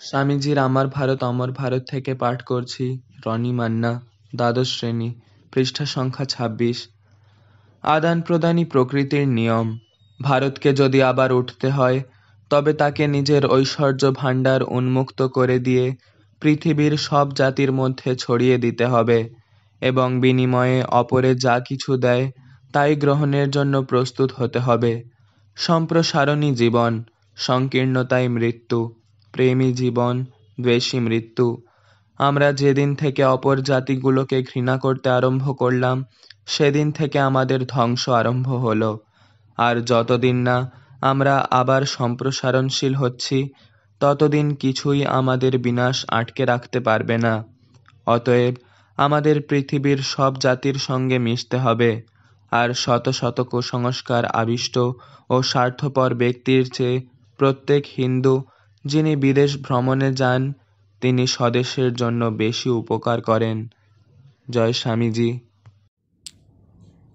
স্বামীজির আমার ভারত অমর ভারত থেকে পাঠ করছি রনি মান্না, দ্বাদশ শ্রেণী, পৃষ্ঠা সংখ্যা ২৬। আদান প্রদানই প্রকৃতির নিয়ম। ভারতকে যদি আবার উঠতে হয়, তবে তাকে নিজের ঐশ্বর্য ভাণ্ডার উন্মুক্ত করে দিয়ে পৃথিবীর সব জাতির মধ্যে ছড়িয়ে দিতে হবে এবং বিনিময়ে অপরে যা কিছু দেয় তাই গ্রহণের জন্য প্রস্তুত হতে হবে। সম্প্রসারণই জীবন, সংকীর্ণতাই মৃত্যু, প্রেমী জীবন, দ্বেষী মৃত্যু। আমরা যেদিন থেকে অপর জাতিগুলোকে ঘৃণা করতে আরম্ভ করলাম, সেদিন থেকে আমাদের ধ্বংস আরম্ভ হলো। আর যতদিন না আমরা আবার সম্প্রসারণশীল হচ্ছি, ততদিন কিছুই আমাদের বিনাশ আটকে রাখতে পারবে না। অতএব আমাদের পৃথিবীর সব জাতির সঙ্গে মিশতে হবে, আর শত শত কুসংস্কার আবিষ্ট ও স্বার্থপর ব্যক্তির চেয়ে প্রত্যেক হিন্দু যিনি বিদেশ ভ্রমণে যান, তিনি স্বদেশের জন্য বেশি উপকার করেন। জয় স্বামীজি।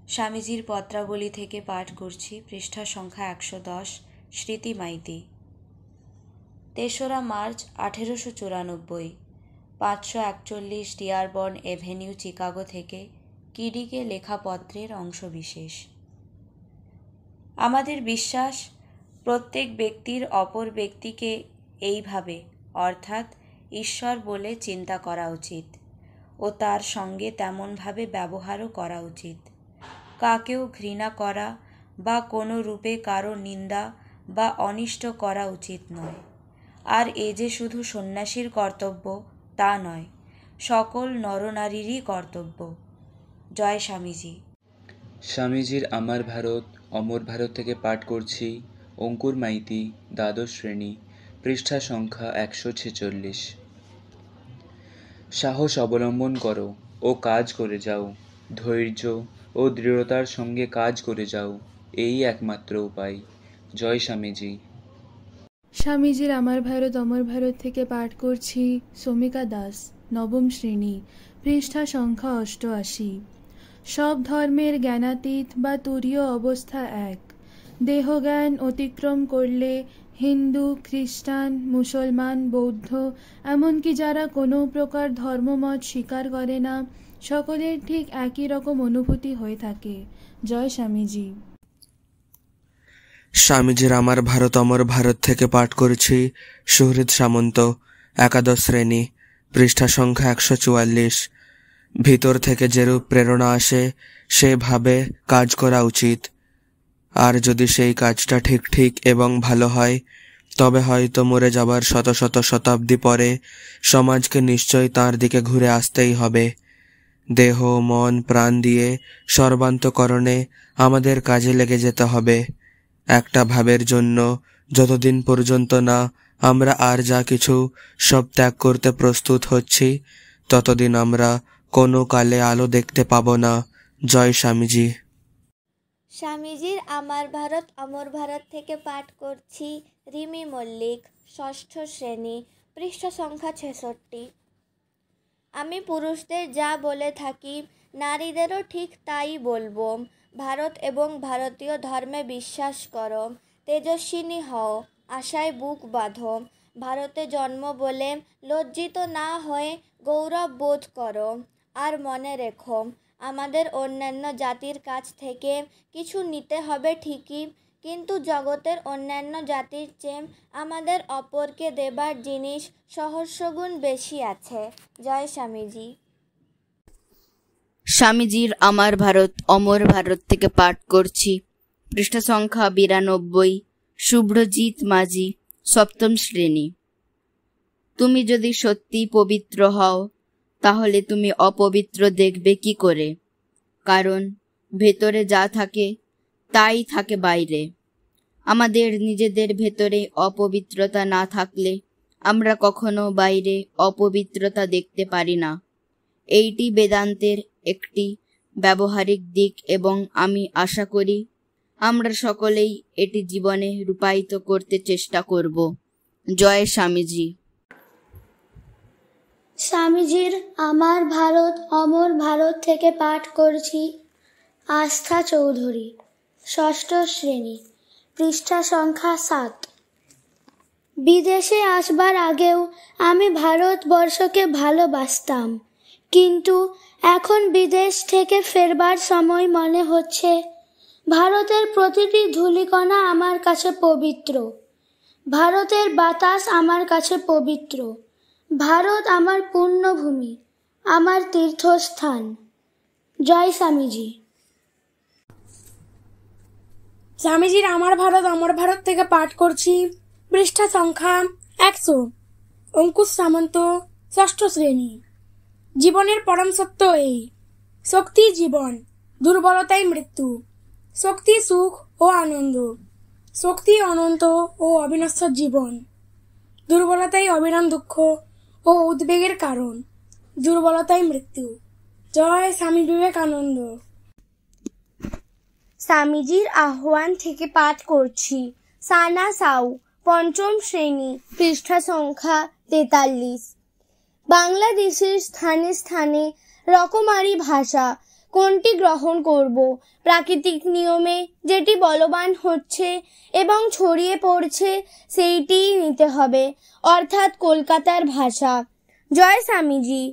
স্বামীজির পত্রাবলী থেকে পাঠ করছি পৃষ্ঠা সংখ্যা ১১০, স্মৃতি মাইতি। ৩রা মার্চ ১৮৯৪, ৫৪১ ডিয়ারবর্ন এভিনিউ, চিকাগো থেকে কিডিকে লেখা পত্রের অংশবিশেষ। আমাদের বিশ্বাস, প্রত্যেক ব্যক্তির অপর ব্যক্তিকে এইভাবে অর্থাৎ ঈশ্বর বলে চিন্তা করা উচিত ও তার সঙ্গে তেমনভাবে ব্যবহারও করা উচিত। কাকেও ঘৃণা করা বা কোনো রূপে কারো নিন্দা বা অনিষ্ট করা উচিত নয়। আর এ যে শুধু সন্ন্যাসীর কর্তব্য তা নয়, সকল নরনারীরই কর্তব্য। জয় স্বামীজি। স্বামীজির আমার ভারত অমর ভারত থেকে পাঠ করছি অঙ্কুর মাইতি, দ্বাদশ শ্রেণী, পৃষ্ঠা সংখ্যা ১৪৬। সাহস অবলম্বন করো ও কাজ করে যাও, ধৈর্য ও দৃঢ়তার সঙ্গে কাজ করে যাও, এই একমাত্র উপায়। জয় স্বামীজি। স্বামীজির আমার ভারত অমর ভারত থেকে পাঠ করছি সমিকা দাস, নবম শ্রেণী, পৃষ্ঠা সংখ্যা ৮৮। সব ধর্মের জ্ঞানাতীত বা তুরীয় অবস্থা এক। দেহজ্ঞান অতিক্রম করলে হিন্দু, খ্রিস্টান, মুসলমান, বৌদ্ধ, এমনকি যারা কোনো প্রকার ধর্মমত স্বীকার করে না, সকলের ঠিক একই রকম অনুভূতি হয়ে থাকে। জয় স্বামীজি। স্বামীজির আমার ভারত অমর ভারত থেকে পাঠ করেছি সুহৃদ সামন্ত, একাদশ শ্রেণী, পৃষ্ঠা সংখ্যা ১৪৪। ভিতর থেকে যেরূপ প্রেরণা আসে সেভাবে কাজ করা উচিত, আর যদি সেই কাজটা ঠিক ঠিক এবং ভালো হয়, তবে হয়তো মরে যাবার শত শত শতাব্দী পরে সমাজকে নিশ্চয় তাঁর দিকে ঘুরে আসতেই হবে। দেহ মন প্রাণ দিয়ে সর্বান্তকরণে আমাদের কাজে লেগে যেতে হবে। একটা ভাবের জন্য যতদিন পর্যন্ত না আমরা আর যা কিছু সব ত্যাগ করতে প্রস্তুত হচ্ছি, ততদিন আমরা কোনো কালে আলো দেখতে পাব না। জয় স্বামীজি। স্বামীজির আমার ভারত অমর ভারত থেকে পাঠ করছি রিমি মল্লিক, ষষ্ঠ শ্রেণী, পৃষ্ঠা সংখ্যা ৬৬। আমি পুরুষদের যা বলে থাকি, নারীদেরও ঠিক তাই বলবো। ভারত এবং ভারতীয় ধর্মে বিশ্বাস করো, তেজস্বিনী হও, আশায় বুক বাঁধো। ভারতে জন্ম বলে লজ্জিত না হয়ে গৌরব বোধ করো। আর মনে রেখো, আমাদের অন্যান্য জাতির কাছ থেকে কিছু নিতে হবে ঠিকই, কিন্তু জগতের অন্যান্য জাতির চেয়ে আমাদের অপরকে দেবার জিনিস সহস্রগুণ বেশি আছে। জয় স্বামীজি। স্বামীজির আমার ভারত অমর ভারত থেকে পাঠ করছি পৃষ্ঠা সংখ্যা ৯২, শুভ্রজিৎ মাঝি, সপ্তম শ্রেণী। তুমি যদি সত্যি পবিত্র হও, তাহলে তুমি অপবিত্র দেখবে কি করে? কারণ ভেতরে যা থাকে তাই থাকে বাইরে। আমাদের নিজেদের ভেতরে অপবিত্রতা না থাকলে আমরা কখনো বাইরে অপবিত্রতা দেখতে পারি না। এইটি বেদান্তের একটি ব্যবহারিক দিক এবং আমি আশা করি আমরা সকলেই এটি জীবনে রূপায়িত করতে চেষ্টা করব। জয় স্বামীজি। স্বামীজির আমার ভারত অমর ভারত থেকে পাঠ করছি আস্থা চৌধুরী, ষষ্ঠ শ্রেণী, পৃষ্ঠা সংখ্যা ৭। বিদেশে আসবার আগেও আমি ভারতবর্ষকে ভালোবাসতাম, কিন্তু এখন বিদেশ থেকে ফেরবার সময় মনে হচ্ছে ভারতের প্রতিটি ধূলিকণা আমার কাছে পবিত্র। ভারতের বাতাস আমার কাছে পবিত্র। ভারত আমার পুণ্যভূমি, আমার তীর্থস্থান। জয় স্বামীজি। স্বামীজির আমার ভারত থেকে পাঠ করছি পৃষ্ঠা সংখ্যা 100। অঙ্কুশ সামন্ত, ষষ্ঠ শ্রেণী। জীবনের পরম সত্য এই, শক্তি জীবন, দুর্বলতাই মৃত্যু। শক্তি সুখ ও আনন্দ, শক্তি অনন্ত ও অবিনশ্বর জীবন। দুর্বলতাই অবিরাম দুঃখ ও উদ্বেগের কারণ, দুর্বলতাই মৃত্যু। জয় স্বামী বিবেকানন্দ। স্বামীজির আহ্বান থেকে পাঠ করছি সানা সাউ, পঞ্চম শ্রেণী, পৃষ্ঠা সংখ্যা 43। বাংলাদেশের স্থানে স্থানে রকমারি ভাষা, কোনটি গ্রহণ করব? প্রাকৃতিক নিয়মে যেটি বলবান হচ্ছে এবং ছড়িয়ে পড়ছে সেইটিই নিতে হবে, অর্থাৎ কলকাতার ভাষা। জয় স্বামীজি।